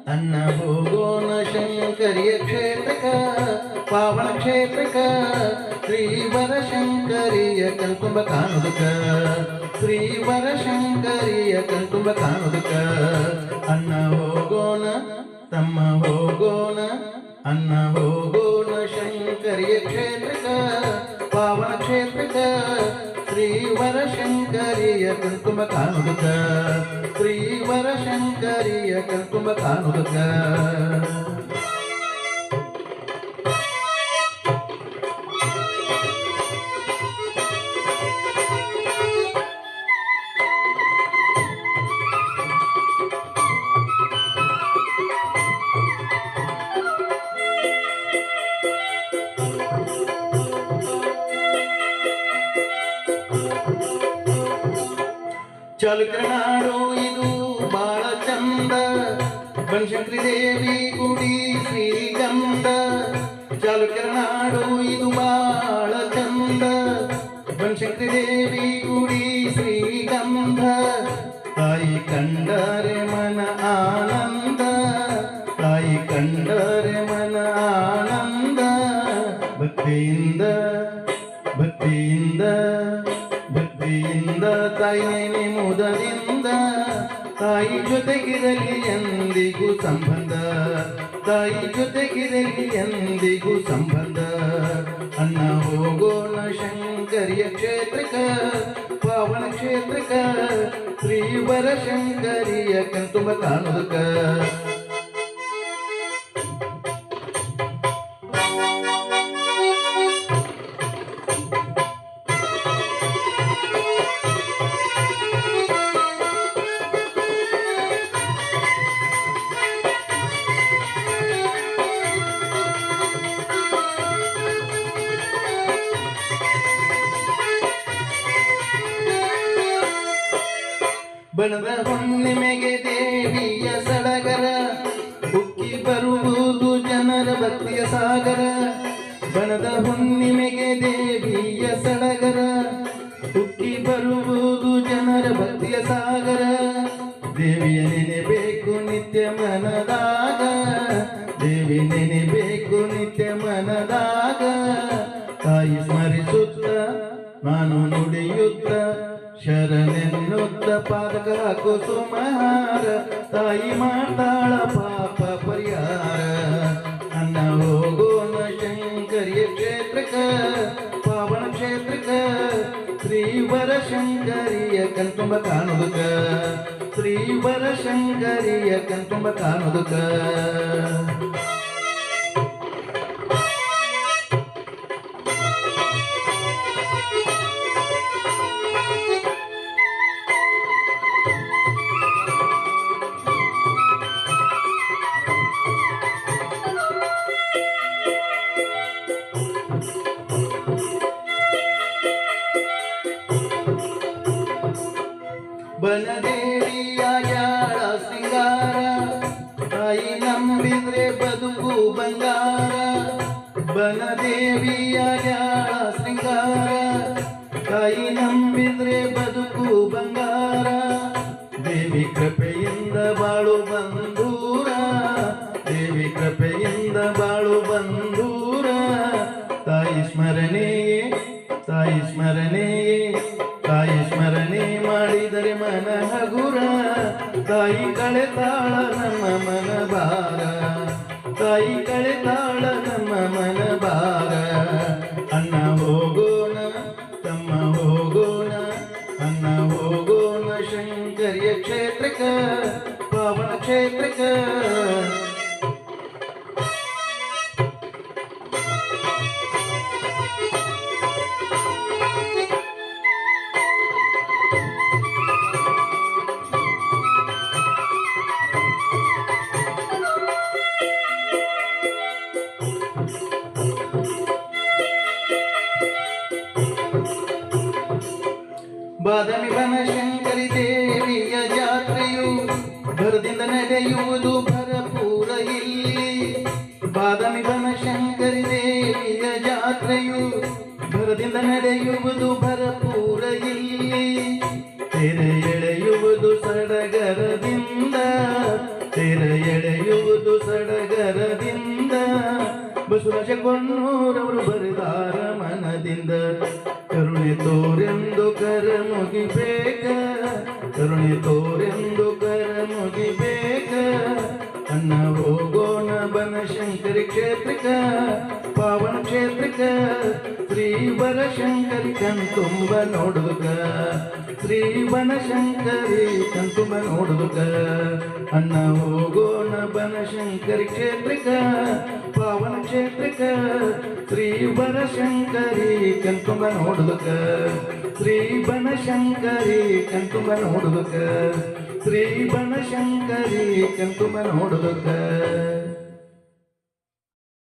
ಅನ್ನ ಹೋಗೋಣ ಶಂಕರಿಯ ಕ್ಷೇತ್ರಕ ಪಾವನ ಕ್ಷೇತ್ರಕ ಶ್ರೀವರ ಶಂಕರಿಯ ಕಣ್ತುಂಬ ಕಾಣುವುದಕ್ಕ ಶ್ರೀವರ ಶಂಕರಿಯ ಕಣ್ತುಂಬ ಕಾಣುವುದಕ್ಕ ಅನ್ನ ಹೋಗೋಣ ತಮ್ಮ ಹೋಗೋಣ ಅನ್ನ ಹೋಗೋಣ ಶಂಕರಿಯ ಕ್ಷೇತ್ರಕ ಪಾವನ ಕ್ಷೇತ್ರಕ ಶ್ರೀವರ ಶಂಕರಿಯ ಕಣ್ತುಂಬ ಕಾಣುವುದಕ್ಕ ಶ್ರೀವರ ಶಂಕರಿಯ ಕಣ್ತುಂಬ ಕಾಣುವುದಕ್ಕ ಚಾಲುಕ್ಯನಾಡು ಇದು ಬಾಳ ಚಂದ ಬನಶಂಕರಿ ದೇವಿ ಗುಡಿ ಶ್ರೀಗಂಧ ಚಾಲುಕ್ಯನಾಡು ಇದು ಬಾಳ ಚಂದ ಬನಶಂಕರಿ ದೇವಿ ಗುಡಿ ಶ್ರೀಗಂಧ ತಾಯಿ ಕಂಡರೆ ಮನ ಆನಂದ ತಾಯಿ ಕಂಡರೆ ಮನ ಆನಂದ ಭಕ್ತಿಯಿಂದ ಭಕ್ತಿಯಿಂದ ಭಕ್ತಿಯಿಂದ ತಾಯಿ ಮುದದಿಂದ ತಾಯಿ ಜೊತೆಗಿರಲಿ ಎಂದಿಗೂ ಸಂಬಂಧ ತಾಯಿ ಜೊತೆಗಿರಲಿ ಎಂದಿಗೂ ಸಂಬಂಧ ಅನ್ನ ಹೋಗೋಣ ಶಂಕರಿಯ ಕ್ಷೇತ್ರಕ ಪಾವನ ಕ್ಷೇತ್ರಕ ಶ್ರೀವರ ಶಂಕರಿಯ ಕಣ್ತುಂಬ ಕಾಣುವುದಕ್ಕ ಬಣದ ಹುಣ್ಣಿಮೆಗೆ ದೇವಿಯ ಸಡಗರ ಉಕ್ಕಿ ಬರುವುದು ಜನರ ಭಕ್ತಿಯ ಸಾಗರ ಬಣದ ಹುಣ್ಣಿಮೆಗೆ ದೇವಿಯ ಸಡಗರ ಉಕ್ಕಿ ಬರುವುದು ಜನರ ಭಕ್ತಿಯ ಸಾಗರ ದೇವಿಯ ನೆನೆಬೇಕು ನಿತ್ಯ ಮನದಾಗ ದೇವಿ ನೆನೆಬೇಕು ನಿತ್ಯ ಮನದಾಗ ತಾಯಿ ಸ್ಮರಿಸುತ್ತ ನಾನು ನುಡಿಯುತ್ತ ಶರಣೆನ್ನುತ್ತ ಪಾದಕ ಹಾಕೋ ಸುಮಾರ ತಾಯಿ ಮಾಡ್ತಾಳ ಪಾಪ ಪರಿಹಾರ ಅನ್ನ ಹೋಗೋಣ ಶಂಕರಿಯ ಕ್ಷೇತ್ರಕ ಪಾವನ ಕ್ಷೇತ್ರಕ ಶ್ರೀವರ ಶಂಕರಿಯ ಕಣ್ತುಂಬ ಕಾಣುವುದಕ್ಕ ಶ್ರೀವರ ಶಂಕರಿಯ ಕಣ್ತುಂಬ ಕಾಣುವುದಕ್ಕ ಬನದೇವಿಯ ಯಾಳ ಸಿಂಗಾರ ತಾಯಿ ನಂಬಿದ್ರೆ ಬದುಕು ಬಂಗಾರ ಬನದೇವಿಯ ಯಾಳ ಸಿಂಗಾರ ತಾಯಿ ನಂಬಿದ್ರೆ ಬದುಕು ಬಂಗಾರ ದೇವಿ ಕೃಪೆಯಿಂದ ಬಾಳು ಬಂದೂರ ದೇವಿ ಕೃಪೆಯಿಂದ ಬಾಳು ಬಂದೂರ ತಾಯಿ ಸ್ಮರಣೆಯೇ ತಾಯಿ ಸ್ಮರಣೆಯೇ ತಾಯಿ ಸ್ಮರಣೆ ಮಾಡಿದರೆ ಮನ ಹಗುರ ತಾಯಿ ಕಳೆತಾಳ ನಮ್ಮ ಮನ ಭಾರ ತಾಯಿ ಕಳೆತಾಳ ನಮ್ಮ ಮನ ಭಾರ ಅನ್ನ ಹೋಗೋಣ ತಮ್ಮ ಹೋಗೋಣ ಅನ್ನ ಹೋಗೋಣ ಶಂಕರಿಯ ಕ್ಷೇತ್ರಕ ಪಾವನ ಕ್ಷೇತ್ರಕ ಬಾದಾಮಿ ಬನಶಂಕರಿ ದೇವಿಯ ಜಾತ್ರೆಯು ಭರದಿಂದ ನಡೆಯುವುದು ಭರಪೂರ ಇಲ್ಲಿ ಬಾದಾಮಿ ಬನಶಂಕರಿ ದೇವಿಯ ಜಾತ್ರೆಯು ಭರದಿಂದ ನಡೆಯುವುದು ಭರಪೂರ ಇಲ್ಲಿ ತೆರೆ ಎಳೆಯುವುದು ಸಡಗರದಿಂದ ತೆರೆ ತೇರ ಎಳೆಯುವುದು ಸಡಗರದಿಂದ ಬಸವರಾಜ ಕೊಣ್ಣೂರವರು ಬರೆದಾರ ಮನದಿಂದ ಕರುಣೆ ತೋರೆಂದು ಕರ ಮುಗಿಬೇಕ ಕರುಣೆ ತೋರೆಂದು ಕರ ಮುಗಿಬೇಕ ಅನ್ನ ಹೋಗೋಣ ಬನಶಂಕರಿ ಕ್ಷೇತ್ರಕ್ಕ ಪಾವನ ಕ್ಷೇತ್ರಕ್ಕ ಶ್ರೀ ಬನಶಂಕರಿ ಕಣ್ತುಂಬ ನೋಡುವುದಕ್ಕ ಶ್ರೀ ಬನಶಂಕರಿ ಕಣ್ತುಂಬ ನೋಡುವುದಕ್ಕ ಅನ್ನ ಹೋಗೋಣ ಬನಶಂಕರಿ ಕ್ಷೇತ್ರಕ್ಕ ಪಾವನ ಕ್ಷೇತ್ರಕ್ಕ ಶ್ರೀ ಬನಶಂಕರಿ ಕಣ್ತುಂಬ ನೋಡುವುದಕ್ಕ ಶ್ರೀ ಬನಶಂಕರಿ ಕಣ್ತುಂಬ ನೋಡುವುದಕ್ಕ ಶ್ರೀ ಬನಶಂಕರಿ ಕಣ್ತುಂಬ ನೋಡುವುದಕ್ಕ